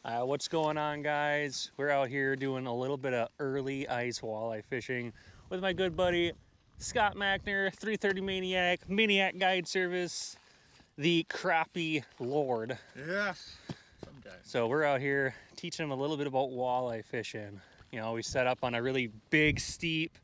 What's going on, guys? We're out here doing a little bit of early ice walleye fishing with my good buddy Scott Mackner, 330 Maniac Guide Service, the crappie lord. Yes, sometimes. So we're out here teaching him a little bit about walleye fishing. You know, we set up on a really big, steep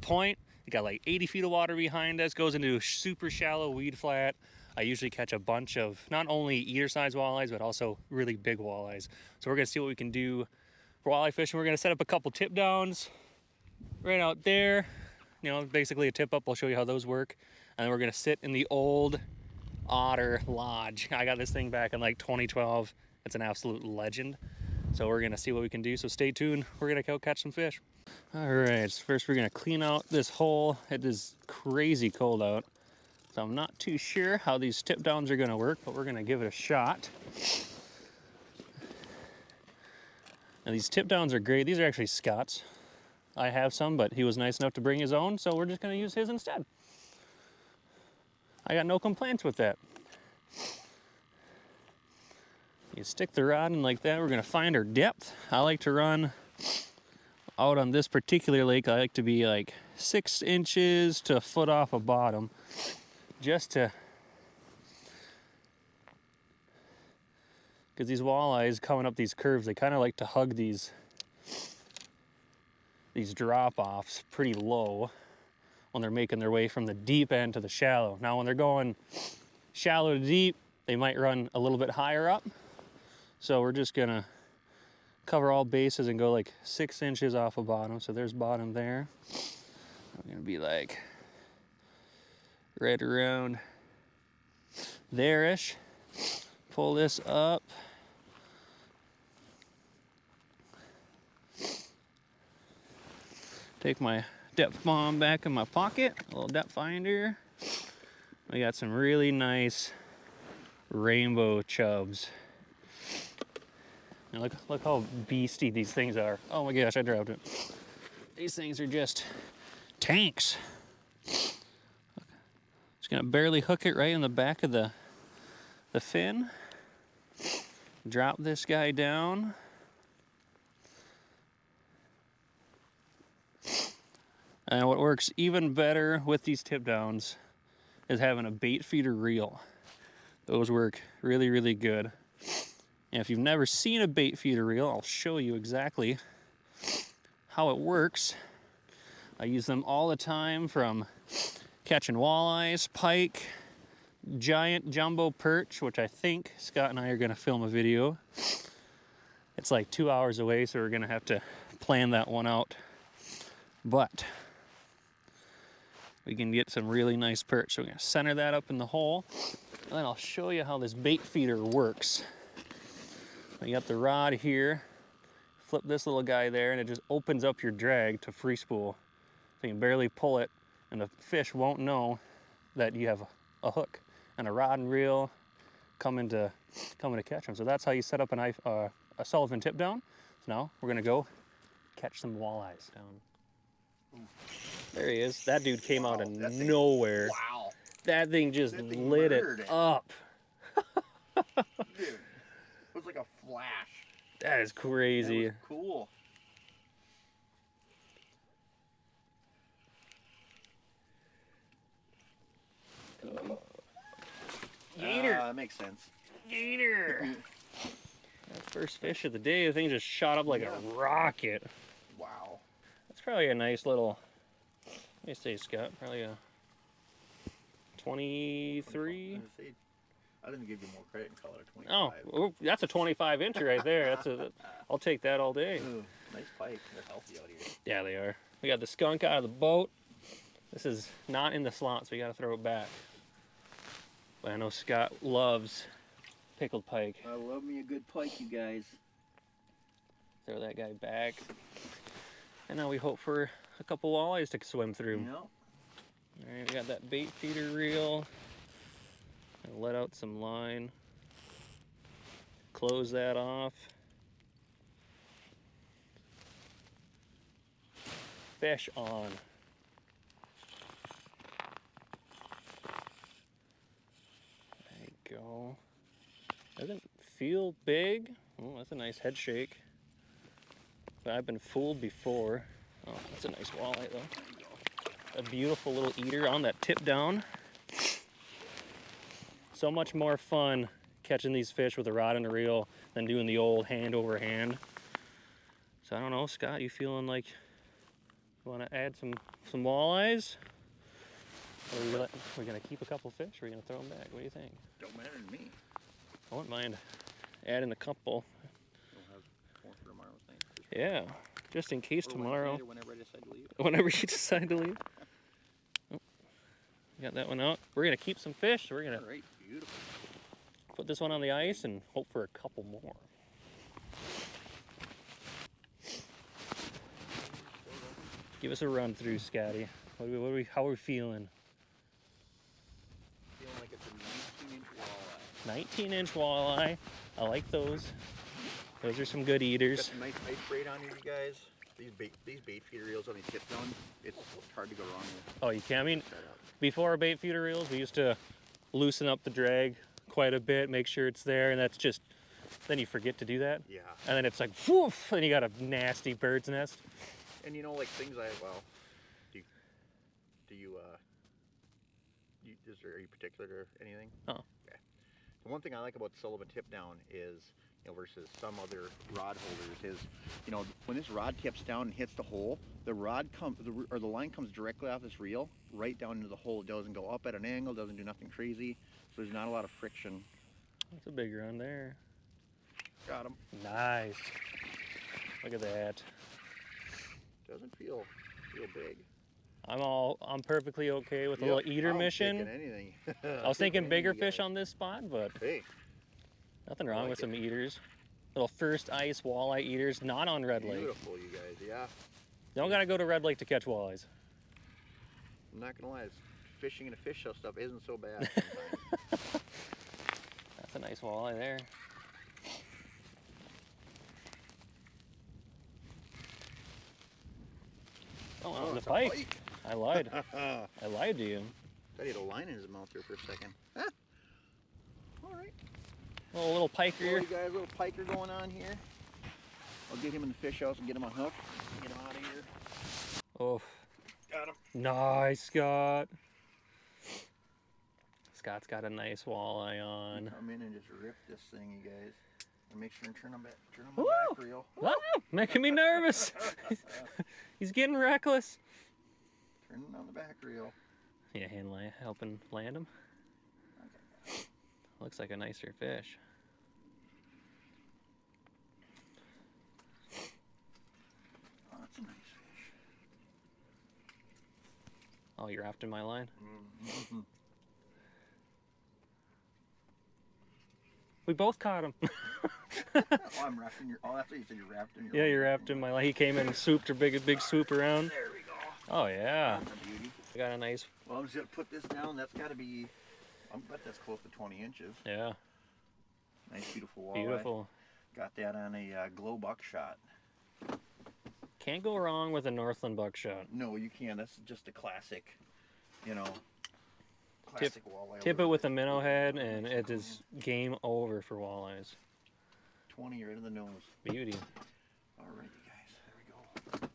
point. You got like 80 feet of water behind us, goes into a super shallow weed flat. I usually catch a bunch of not only eater-sized walleyes, but also really big walleyes. So we're gonna see what we can do for walleye fishing. We're gonna set up a couple tip downs right out there. You know, basically a tip up. I'll show you how those work. And then we're gonna sit in the old Otter Lodge. I got this thing back in like 2012. It's an absolute legend. So we're gonna see what we can do. So stay tuned. We're gonna go catch some fish. All right, so first we're gonna clean out this hole. It is crazy cold out. So I'm not too sure how these tip downs are gonna work, but we're gonna give it a shot. Now these tip downs are great. These are actually Scott's. I have some, but he was nice enough to bring his own, so we're just gonna use his instead. I got no complaints with that. You stick the rod in like that, we're gonna find our depth. I like to run out on this particular lake. I like to be like 6 inches to a foot off a bottom, just to, because these walleyes coming up these curves, they kind of like to hug these drop-offs pretty low when they're making their way from the deep end to the shallow. Now when they're going shallow to deep, they might run a little bit higher up. So we're just gonna cover all bases and go like 6 inches off a bottom. So there's bottom there. I'm gonna be like right around there-ish. Pull this up. Take my depth bomb back in my pocket, a little depth finder. We got some really nice rainbow chubs. And look how beastie these things are. Oh my gosh, I dropped it. These things are just tanks. Just gonna barely hook it right in the back of the fin. Drop this guy down. And what works even better with these tip downs is having a bait feeder reel. Those work really, really good. And if you've never seen a bait feeder reel, I'll show you exactly how it works. I use them all the time, from catching walleyes, pike, giant jumbo perch, which I think Scott and I are gonna film a video. It's like 2 hours away, so we're gonna have to plan that one out. But we can get some really nice perch. So we're gonna center that up in the hole, and then I'll show you how this bait feeder works. You got the rod here, flip this little guy there, and it just opens up your drag to free spool. So you can barely pull it, and the fish won't know that you have a hook and a rod and reel coming to catch them. So that's how you set up a Sullivan tip down. So now we're gonna go catch some walleyes down. There he is. That dude came out of nowhere. Wow. That thing just lit it up. Dude, it was like a flash. That is crazy. That was cool. Gator. That makes sense. Gator. That first fish of the day, the thing just shot up like a rocket. Wow. That's probably a nice little, let me say, Scott, probably a 23. I didn't give you more credit and call it a 25. Oh, that's a 25 incher right there. I'll take that all day. Ooh, nice pike. They're healthy out here. Yeah, they are. We got the skunk out of the boat. This is not in the slot, so we got to throw it back. But I know Scott loves pickled pike. I love me a good pike, you guys. Throw that guy back. And now we hope for a couple walleyes to swim through. Yep. All right, we got that bait feeder reel. And let out some line. Close that off. Fish on. There you go. Doesn't feel big, Oh, that's a nice head shake. But I've been fooled before. Oh, that's a nice walleye though. A beautiful little eater on that tip down. So much more fun catching these fish with a rod and a reel than doing the old hand over hand. So I don't know, Scott, you feeling like you want to add some walleyes? Or are we gonna keep a couple fish, or are we gonna throw them back? What do you think? Don't matter to me. I wouldn't mind adding a couple. We'll have more for tomorrow's night. Yeah, just in case Or tomorrow. Whenever I decide to leave. Whenever you decide to leave. Oh, got that one out. We're gonna keep some fish. So we're gonna All right, beautiful. put this one on the ice and hope for a couple more. Give us a run through, Scotty. How are we feeling? Feeling like it's a 19-inch walleye. 19-inch walleye. I like those. Those are some good eaters. Got some nice ice braid on here, you guys. These bait feeder reels on these tip down, it's hard to go wrong with. Oh, you can. I mean, before our bait feeder reels, we used to loosen up the drag quite a bit, make sure it's there, and that's just, then you forget to do that. Yeah. And then it's like, woof, and you got a nasty bird's nest. And you know, like things are you particular to anything? Oh. Okay. The one thing I like about Sullivan tip down is, you know, versus some other rod holders is, you know, when this rod tips down and hits the hole, the line comes directly off this reel right down into the hole. It doesn't go up at an angle, doesn't do nothing crazy, so there's not a lot of friction. That's a big run there. Got him. Nice. Look at that. Doesn't feel big. I'm perfectly okay with a little eater mission. Anything. I was thinking bigger fish on this spot, but hey, nothing wrong with some eaters. Little first ice walleye eaters, not on Red Lake. Beautiful, you guys. Yeah. You don't gotta go to Red Lake to catch walleyes. I'm not gonna lie, fishing in a fish show stuff isn't so bad. That's a nice walleye there. Oh, the pike. I lied. I lied to you. I had a line in his mouth there for a second. Ah. All right. Little piker. Well, you guys, a little piker going on here. I'll get him in the fish house and get him on hook. Get him out of here. Oh. Got him. Nice, Scott. Scott's got a nice walleye on. Come in and just rip this thing, you guys. And make sure and turn on my back reel. Ah, making me nervous. He's getting reckless. Turning on the back reel. Yeah, helping land him. Okay. Looks like a nicer fish. Oh, that's a nice fish. Oh, you're after my line? Mm-hmm. We both caught him. Oh, I'm wrapping your. Oh, that's what you said. You're wrapped in your. Yeah, you wrapped in my line. He came in and swooped a big swoop around. There we go. Oh yeah. That's a beauty. I got a nice. Well, I'm just gonna put this down. That's got to be. I bet that's close to 20 inches. Yeah. Nice, beautiful walleye. Beautiful. Got that on a glow buckshot. Can't go wrong with a Northland buckshot. No, you can't. That's just a classic. You know. Classic walleye. Tip it with a minnow head, and it is game over for walleyes. 20 right in the nose. Beauty. All right, you guys. There we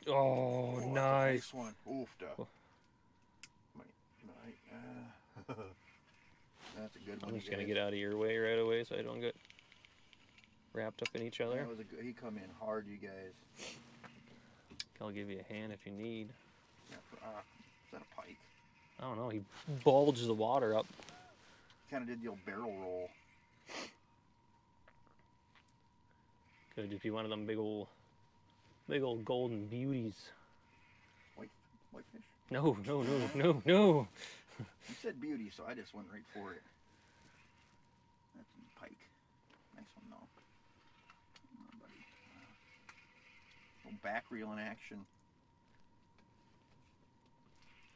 go. Oh, That's a nice. one. Oof, duh. Oh. That's a good one. I'm just gonna get out of your way right away so I don't get wrapped up in each other. That was a good. He come in hard, you guys. I'll give you a hand if you need. Yeah, is that a pike? I don't know. He bulged the water up. Kind of did the old barrel roll. Could just be one of them big old golden beauties. Whitefish? No. You said beauty, so I just went right for it. That's a pike. Nice one, though. Come on, buddy. Little back reel in action.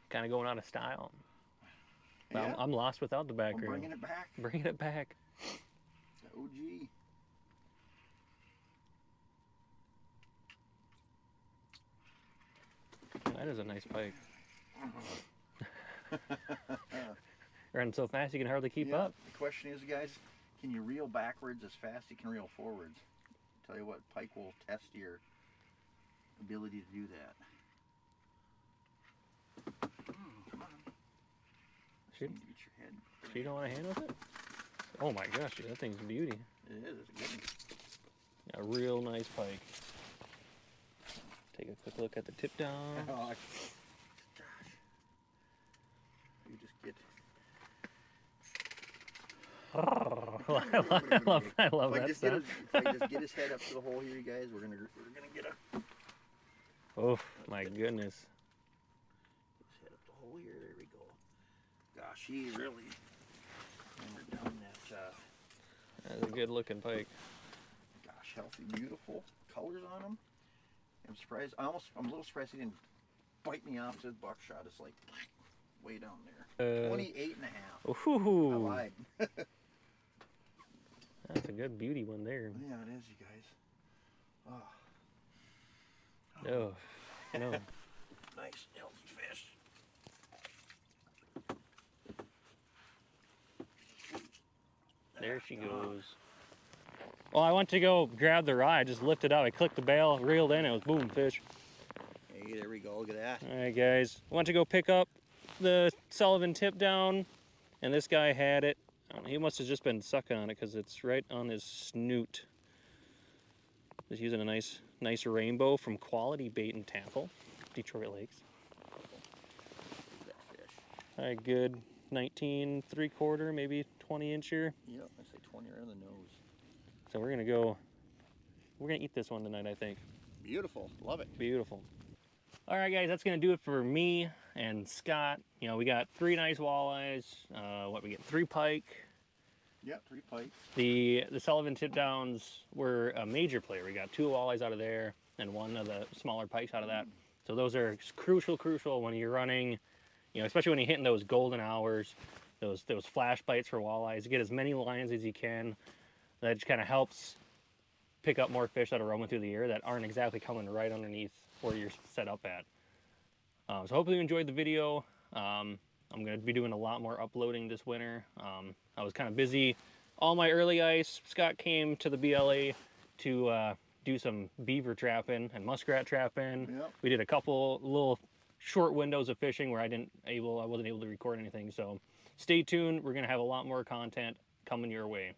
Kind of going out of style. Yeah. I'm lost without the back reel. Bringing it back. Bringing it back. The OG. That is a nice pike. Running so fast you can hardly keep up. The question is, guys, can you reel backwards as fast as you can reel forwards? Tell you what, pike will test your ability to do that. Come on. Shoot. Need to get your head. So you don't want to hand with it? Oh my gosh, dude, that thing's a beauty. It is. It's a good one. A real nice pike. Take a quick look at the tip down. Oh, gosh. You just get. Oh, I love that stuff. If I just get his head up to the hole here, you guys, we're gonna get a. Oh my goodness. His head up the hole here. There we go. Gosh, he really hammered down that. That's a good looking pike. Gosh, healthy, beautiful colors on him. I'm surprised. I'm a little surprised he didn't bite me off his buckshot. It's like way down there. 28 and a half. Ooh. I lied. That's a good beauty one there. Yeah, it is, you guys. Oh. Oh, no. Nice, healthy fish. There she goes. Well, I went to go grab the rod. I just lifted up. I clicked the bail, reeled in, it was boom, fish. Hey, there we go. Look at that. All right, guys. Went to go pick up the Sullivan tip down, and this guy had it. He must have just been sucking on it because it's right on his snoot. Just using a nice rainbow from Quality Bait and Tackle, Detroit Lakes. That fish. All right, good 19 3/4, maybe 20 incher. Yep, I say 20 right on the nose. So we're gonna eat this one tonight, I think. Beautiful, love it. Beautiful. All right, guys, that's gonna do it for me and Scott. You know, we got 3 nice walleyes. We get 3 pike. Yep, 3 pike. The Sullivan tip downs were a major player. We got 2 walleyes out of there and 1 of the smaller pikes out of that. So those are crucial when you're running, you know, especially when you're hitting those golden hours, those flash bites for walleyes. You get as many lines as you can. That just kind of helps pick up more fish that are roaming through the air that aren't exactly coming right underneath where you're set up at. So hopefully you enjoyed the video. I'm going to be doing a lot more uploading this winter. I was kind of busy all my early ice. Scott came to the BLA to do some beaver trapping and muskrat trapping. Yep. We did a couple little short windows of fishing where I wasn't able to record anything. So stay tuned. We're going to have a lot more content coming your way.